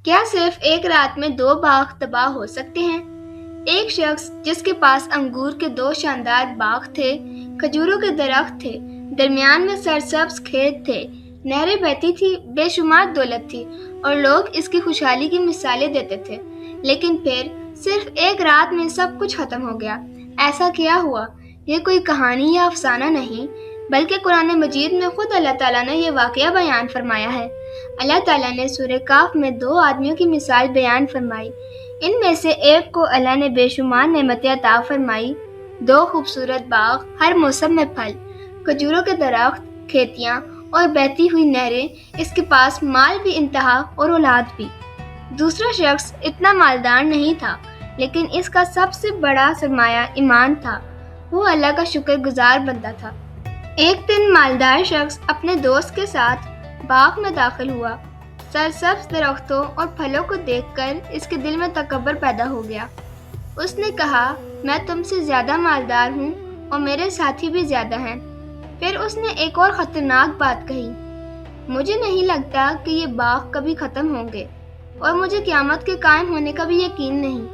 کیا صرف ایک رات میں 2 باغ تباہ ہو سکتے ہیں؟ ایک شخص جس کے پاس انگور کے 2 شاندار باغ تھے، کھجوروں کے درخت تھے، درمیان میں سرسبز کھیت تھے، نہریں بہتی تھی، بے شمار دولت تھی اور لوگ اس کی خوشحالی کی مثالیں دیتے تھے، لیکن پھر صرف ایک رات میں سب کچھ ختم ہو گیا۔ ایسا کیا ہوا؟ یہ کوئی کہانی یا افسانہ نہیں، بلکہ قرآن مجید میں خود اللہ تعالیٰ نے یہ واقعہ بیان فرمایا ہے۔ اللہ تعالیٰ نے سورہ کہف میں 2 آدمیوں کی مثال بیان فرمائی۔ ان میں سے ایک کو اللہ نے بے شمار نعمتیں عطا فرمائی، 2 خوبصورت باغ، ہر موسم میں پھل، کھجوروں کے درخت، کھیتیاں اور بہتی ہوئی نہریں، اس کے پاس مال بھی انتہا اور اولاد بھی۔ دوسرا شخص اتنا مالدار نہیں تھا، لیکن اس کا سب سے بڑا سرمایہ ایمان تھا۔ وہ اللہ کا شکر گزار بندہ تھا۔ ایک دن مالدار شخص اپنے دوست کے ساتھ باغ میں داخل ہوا۔ سرسبز درختوں اور پھلوں کو دیکھ کر اس کے دل میں تکبر پیدا ہو گیا۔ اس نے کہا، میں تم سے زیادہ مالدار ہوں اور میرے ساتھی بھی زیادہ ہیں۔ پھر اس نے ایک اور خطرناک بات کہی، مجھے نہیں لگتا کہ یہ باغ کبھی ختم ہوں گے اور مجھے قیامت کے قائم ہونے کا بھی یقین نہیں۔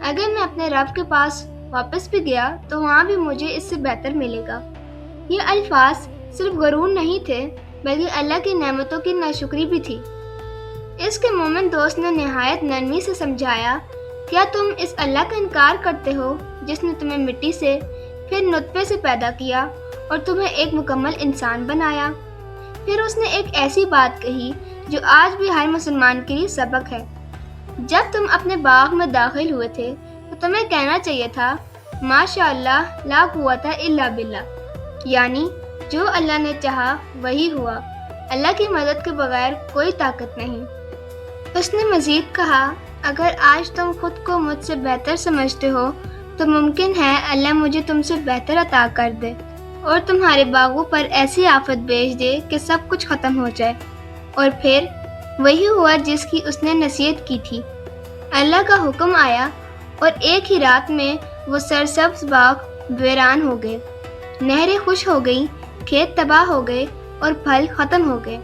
اگر میں اپنے رب کے پاس واپس بھی گیا تو وہاں بھی مجھے اس سے بہتر ملے گا۔ یہ الفاظ صرف غرور نہیں تھے، بلکہ اللہ کی نعمتوں کی ناشکری بھی تھی۔ اس کے مومن دوست نے نہایت نرمی سے سمجھایا، کیا تم اس اللہ کا انکار کرتے ہو جس نے تمہیں مٹی سے، پھر نطفے سے پیدا کیا اور تمہیں ایک مکمل انسان بنایا؟ پھر اس نے ایک ایسی بات کہی جو آج بھی ہر مسلمان کے لیے سبق ہے۔ جب تم اپنے باغ میں داخل ہوئے تھے تو تمہیں کہنا چاہیے تھا، ماشاء اللہ لا قوت الا باللہ، یعنی جو اللہ نے چاہا وہی ہوا، اللہ کی مدد کے بغیر کوئی طاقت نہیں۔ اس نے مزید کہا، اگر آج تم خود کو مجھ سے بہتر سمجھتے ہو تو ممکن ہے اللہ مجھے تم سے بہتر عطا کر دے اور تمہارے باغوں پر ایسی آفت بھیج دے کہ سب کچھ ختم ہو جائے۔ اور پھر وہی ہوا جس کی اس نے نصیحت کی تھی۔ اللہ کا حکم آیا اور ایک ہی رات میں وہ سرسبز باغ ویران ہو گئے، نہریں خشک ہو گئیں، کھیت تباہ ہو گئے اور پھل ختم ہو گئے۔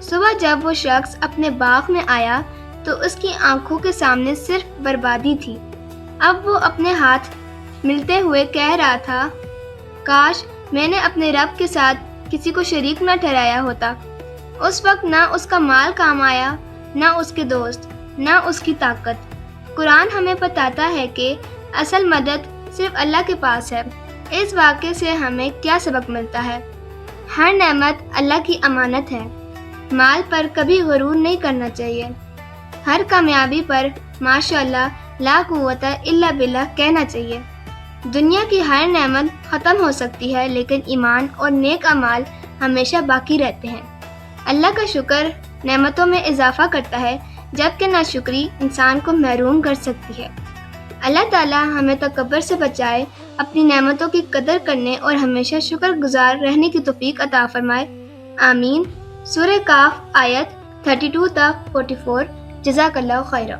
صبح جب وہ شخص اپنے باغ میں آیا تو اس کی آنکھوں کے سامنے صرف بربادی تھی۔ اب وہ اپنے ہاتھ ملتے ہوئے کہہ رہا تھا، کاش میں نے اپنے رب کے ساتھ کسی کو شریک نہ ٹھہرایا ہوتا۔ اس وقت نہ اس کا مال کام آیا، نہ اس کے دوست، نہ اس کی طاقت۔ قرآن ہمیں بتاتا ہے کہ اصل مدد صرف اللہ کے پاس ہے۔ اس واقعے سے ہمیں کیا سبق ملتا ہے؟ ہر نعمت اللہ کی امانت ہے۔ مال پر کبھی غرور نہیں کرنا چاہیے۔ ہر کامیابی پر ماشاءاللہ لا قوت الا باللہ کہنا چاہیے۔ دنیا کی ہر نعمت ختم ہو سکتی ہے، لیکن ایمان اور نیک اعمال ہمیشہ باقی رہتے ہیں۔ اللہ کا شکر نعمتوں میں اضافہ کرتا ہے، جبکہ ناشکری انسان کو محروم کر سکتی ہے۔ اللہ تعالیٰ ہمیں تکبر سے بچائے، اپنی نعمتوں کی قدر کرنے اور ہمیشہ شکر گزار رہنے کی توفیق عطا فرمائے۔ آمین۔ سورہ کہف آیت 32 تا 44۔ جزاک اللہ خیرہ۔